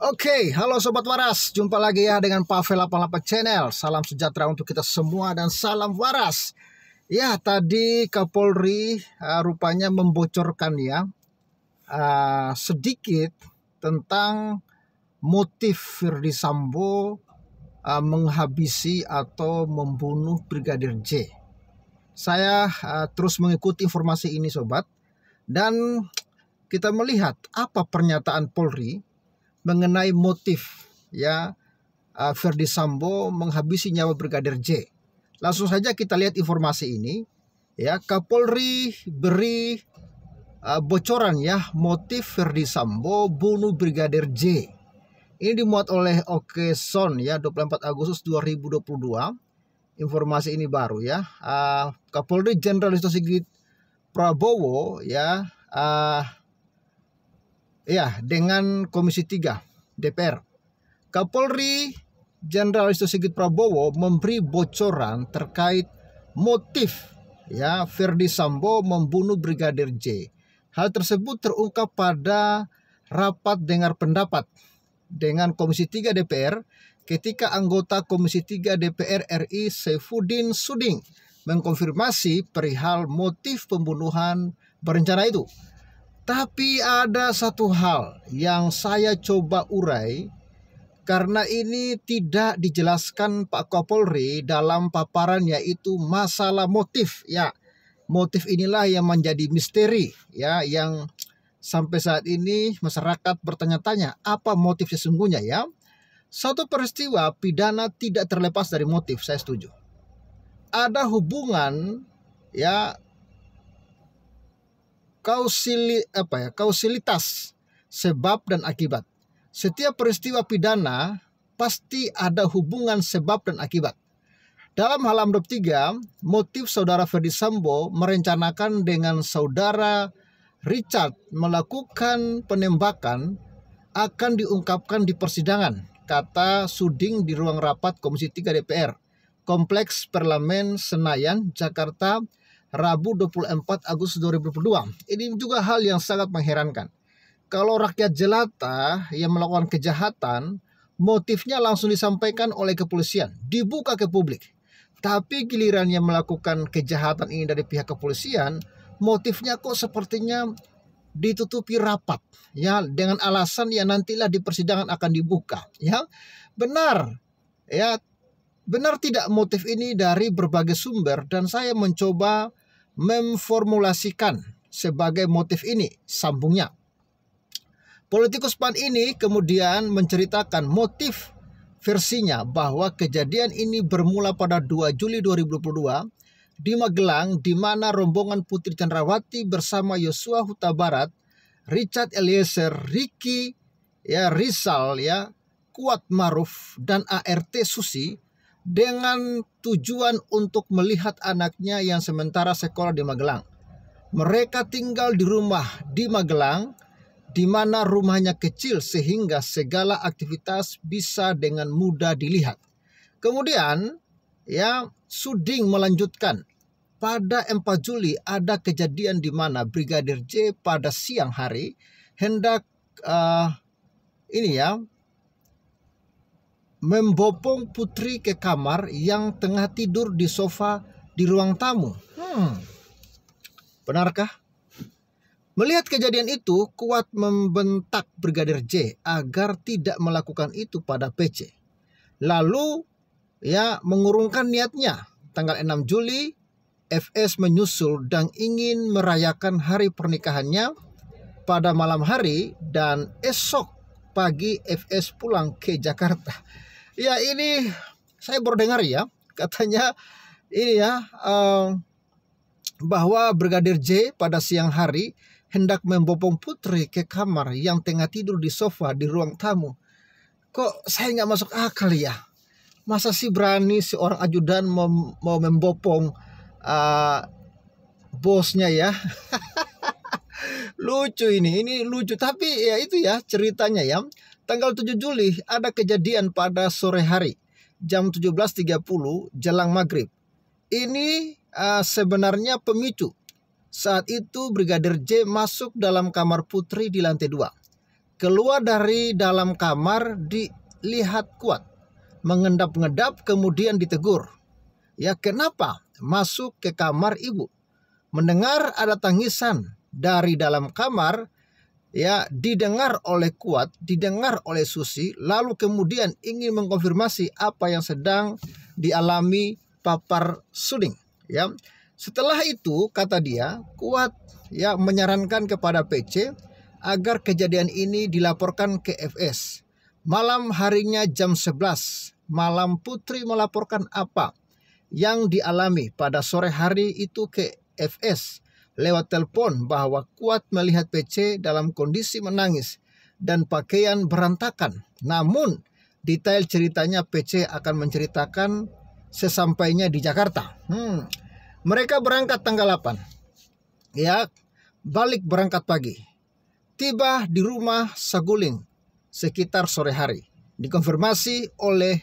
Oke, halo Sobat Waras. Jumpa lagi ya dengan Pavel 88 Channel. Salam sejahtera untuk kita semua dan salam waras. Ya, tadi Kapolri rupanya membocorkan ya sedikit tentang motif Firdy Sambo menghabisi atau membunuh Brigadir J. Saya terus mengikuti informasi ini Sobat, dan kita melihat apa pernyataan Polri mengenai motif ya Firdy Sambo menghabisi nyawa Brigadir J. Langsung saja kita lihat informasi ini ya. Kapolri beri bocoran ya motif Firdy Sambo bunuh Brigadir J. Ini dimuat oleh Okeson ya 24 Agustus 2022. Informasi ini baru ya. Kapolri Jenderal Listio Sigit Prabowo ya dengan Komisi 3 DPR. Kapolri Jenderal Listio Sigit Prabowo memberi bocoran terkait motif ya Firdy Sambo membunuh Brigadir J. Hal tersebut terungkap pada rapat dengar pendapat dengan Komisi 3 DPR ketika anggota Komisi 3 DPR RI Saifuddin Suding mengkonfirmasi perihal motif pembunuhan berencana itu. Tapi ada satu hal yang saya coba urai karena ini tidak dijelaskan Pak Kapolri dalam paparan, yaitu masalah motif ya. Motif inilah yang menjadi misteri ya, yang sampai saat ini masyarakat bertanya-tanya apa motif sesungguhnya ya. Satu peristiwa pidana tidak terlepas dari motif, saya setuju. Ada hubungan ya, kausalitas sebab dan akibat. Setiap peristiwa pidana pasti ada hubungan sebab dan akibat. Dalam hal Amdop 3, motif saudara Firdy Sambo merencanakan dengan saudara Richard melakukan penembakan akan diungkapkan di persidangan, kata Suding di ruang rapat Komisi 3 DPR, Kompleks Parlemen Senayan, Jakarta, Rabu 24 Agustus 2022. Ini juga hal yang sangat mengherankan. Kalau rakyat jelata yang melakukan kejahatan, motifnya langsung disampaikan oleh kepolisian, dibuka ke publik. Tapi giliran yang melakukan kejahatan ini dari pihak kepolisian, motifnya kok sepertinya ditutupi rapat ya, dengan alasan ya nantilah di persidangan akan dibuka ya. Benar ya, benar tidak motif ini dari berbagai sumber, dan saya mencoba memformulasikan sebagai motif ini, sambungnya. Politikus PAN ini kemudian menceritakan motif versinya bahwa kejadian ini bermula pada 2 Juli 2022 di Magelang, di mana rombongan Putri Chandrawati bersama Yosua Huta Barat, Richard Eliezer, Ricky ya, Rizal ya, Kuat Maruf dan ART Susi dengan tujuan untuk melihat anaknya yang sementara sekolah di Magelang. Mereka tinggal di rumah di Magelang, di mana rumahnya kecil sehingga segala aktivitas bisa dengan mudah dilihat. Kemudian ya, Suding melanjutkan, pada 4 Juli ada kejadian di mana Brigadir J pada siang hari hendak membopong Putri ke kamar yang tengah tidur di sofa di ruang tamu. Benarkah? Melihat kejadian itu, Kuat membentak Brigadir J agar tidak melakukan itu pada PC. Lalu ya mengurungkan niatnya. Tanggal 6 Juli, FS menyusul dan ingin merayakan hari pernikahannya pada malam hari, dan esok pagi FS pulang ke Jakarta. Ya, ini saya baru dengar ya, katanya ini ya bahwa Brigadir J pada siang hari hendak membopong Putri ke kamar yang tengah tidur di sofa di ruang tamu. Kok saya nggak masuk akal ya? Masa sih berani seorang ajudan mau membopong bosnya ya? Lucu ini lucu, tapi ya itu ya ceritanya ya. Tanggal 7 Juli ada kejadian pada sore hari jam 17.30 jelang maghrib. Ini sebenarnya pemicu. Saat itu Brigadir J masuk dalam kamar Putri di lantai 2. keluar dari dalam kamar dilihat kuat, mengendap-ngedap kemudian ditegur. Ya, kenapa masuk ke kamar ibu? Mendengar ada tangisan dari dalam kamar, ya, didengar oleh Kuat, didengar oleh Susi, lalu kemudian ingin mengkonfirmasi apa yang sedang dialami Papar Suding. Ya, setelah itu kata dia, Kuat ya menyarankan kepada PC agar kejadian ini dilaporkan ke FS. Malam harinya jam 11 malam Putri melaporkan apa yang dialami pada sore hari itu ke FS lewat telepon bahwa Kuat melihat PC dalam kondisi menangis dan pakaian berantakan. Namun detail ceritanya PC akan menceritakan sesampainya di Jakarta. Mereka berangkat tanggal 8. Ya, balik berangkat pagi. Tiba di rumah Saguling sekitar sore hari. Dikonfirmasi oleh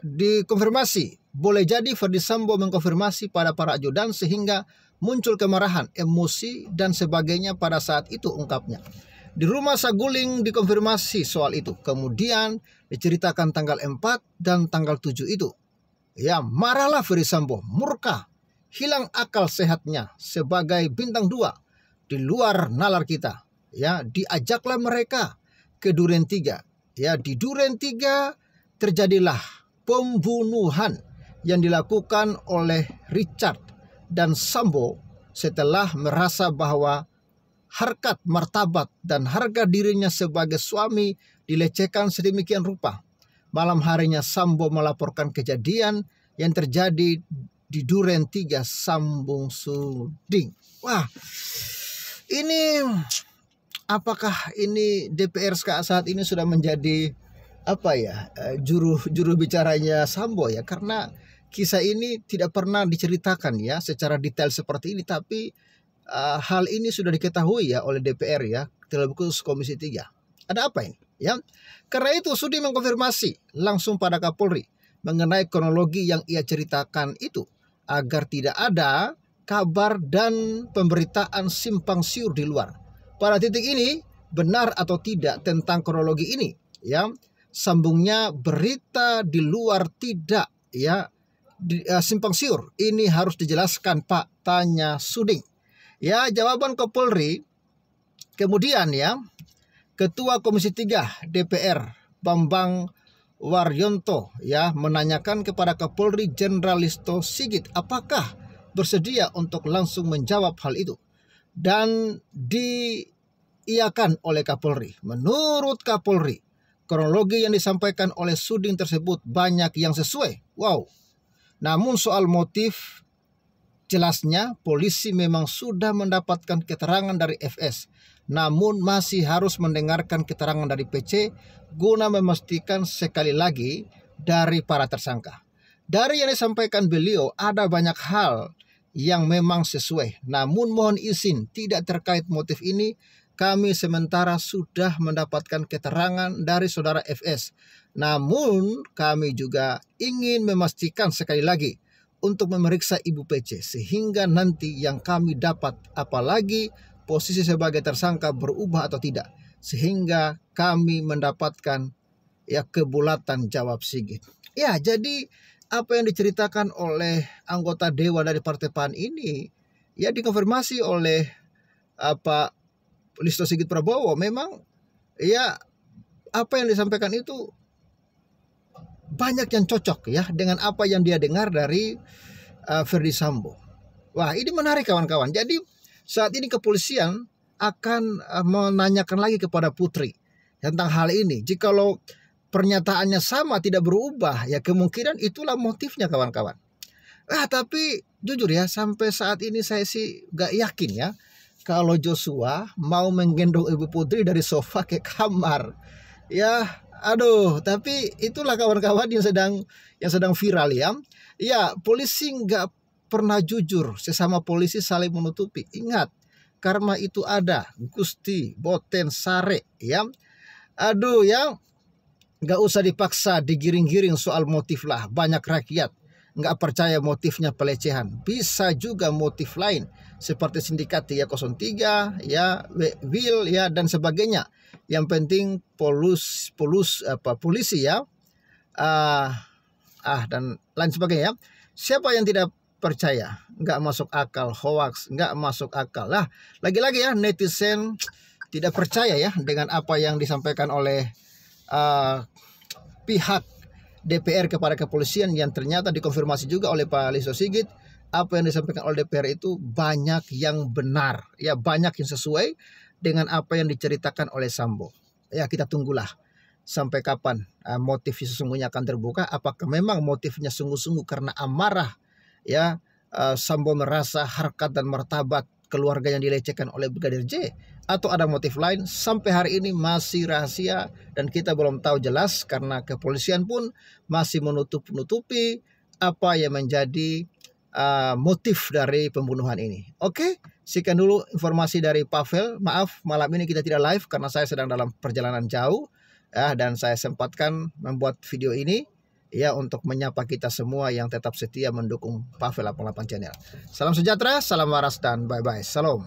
dikonfirmasi. Boleh jadi Ferdi Sambo mengkonfirmasi pada para ajudan sehingga muncul kemarahan, emosi dan sebagainya pada saat itu, ungkapnya. Di rumah Saguling dikonfirmasi soal itu. Kemudian diceritakan tanggal 4 dan tanggal 7 itu. Ya, marahlah Ferdi Sambo, murka, hilang akal sehatnya sebagai bintang 2 di luar nalar kita. Ya, diajaklah mereka ke Duren 3. Ya, di Duren 3 terjadilah pembunuhan yang dilakukan oleh Richard dan Sambo setelah merasa bahwa harkat, martabat, dan harga dirinya sebagai suami dilecehkan sedemikian rupa. Malam harinya Sambo melaporkan kejadian yang terjadi di Duren 3 Sambung Suding. Wah, ini apakah ini DPR saat ini sudah menjadi juru bicaranya Sambo ya? Karena kisah ini tidak pernah diceritakan ya secara detail seperti ini, tapi hal ini sudah diketahui ya oleh DPR ya, terlebih khusus Komisi 3. Ada apa ini ya? Karena itu Sudi mengkonfirmasi langsung pada Kapolri mengenai kronologi yang ia ceritakan itu agar tidak ada kabar dan pemberitaan simpang siur di luar. Pada titik ini benar atau tidak tentang kronologi ini ya? Sambungnya berita di luar tidak ya simpang siur. Ini harus dijelaskan Pak, tanya Suding. Ya, jawaban Kapolri kemudian ya, Ketua Komisi 3 DPR Bambang Waryoto ya menanyakan kepada Kapolri Jenderal Listo Sigit apakah bersedia untuk langsung menjawab hal itu, dan diiyakan oleh Kapolri. Menurut Kapolri, kronologi yang disampaikan oleh Suding tersebut banyak yang sesuai. Wow. Namun soal motif, jelasnya polisi memang sudah mendapatkan keterangan dari FS, namun masih harus mendengarkan keterangan dari PC guna memastikan sekali lagi dari para tersangka. Dari yang disampaikan beliau ada banyak hal yang memang sesuai, namun mohon izin tidak terkait motif ini. Kami sementara sudah mendapatkan keterangan dari saudara FS. Namun kami juga ingin memastikan sekali lagi untuk memeriksa Ibu PC sehingga nanti yang kami dapat, apalagi posisi sebagai tersangka berubah atau tidak, sehingga kami mendapatkan ya kebulatan, jawab Sigit. Ya, jadi apa yang diceritakan oleh anggota dewan dari Partai PAN ini ya dikonfirmasi oleh Listo Sigit Prabowo. Memang ya apa yang disampaikan itu banyak yang cocok ya dengan apa yang dia dengar dari Ferdi Sambo. Wah, ini menarik kawan-kawan. Jadi saat ini kepolisian akan menanyakan lagi kepada Putri tentang hal ini. Jikalau pernyataannya sama, tidak berubah, ya kemungkinan itulah motifnya kawan-kawan. Tapi jujur ya, sampai saat ini saya sih gak yakin ya kalau Joshua mau menggendong Ibu Putri dari sofa ke kamar. Ya, aduh, tapi itulah kawan-kawan yang sedang viral ya. Ya, polisi nggak pernah jujur, sesama polisi saling menutupi. Ingat, karma itu ada, Gusti Boten Sare ya. Aduh ya, nggak usah dipaksa digiring-giring soal motif lah. Banyak rakyat nggak percaya motifnya pelecehan. Bisa juga motif lain seperti sindikat 303 ya, will ya dan sebagainya. Yang penting polisi ya dan lain sebagainya. Siapa yang tidak percaya? Nggak masuk akal, hoax, nggak masuk akal. Lah, lagi-lagi ya netizen tidak percaya ya dengan apa yang disampaikan oleh pihak DPR kepada kepolisian yang ternyata dikonfirmasi juga oleh Pak Listio Sigit. Apa yang disampaikan oleh DPR itu banyak yang benar, ya banyak yang sesuai dengan apa yang diceritakan oleh Sambo. Ya kita tunggulah sampai kapan motif sesungguhnya akan terbuka. Apakah memang motifnya sungguh-sungguh karena amarah ya Sambo merasa harkat dan martabat keluarga yang dilecehkan oleh Brigadir J, atau ada motif lain? Sampai hari ini masih rahasia dan kita belum tahu jelas karena kepolisian pun masih menutupi apa yang menjadi motif dari pembunuhan ini. Oke, sekian dulu informasi dari Pavel. Maaf malam ini kita tidak live karena saya sedang dalam perjalanan jauh ya, dan saya sempatkan membuat video ini ya untuk menyapa kita semua yang tetap setia mendukung Pavel 88 Channel. Salam sejahtera, salam waras dan bye-bye. Salam.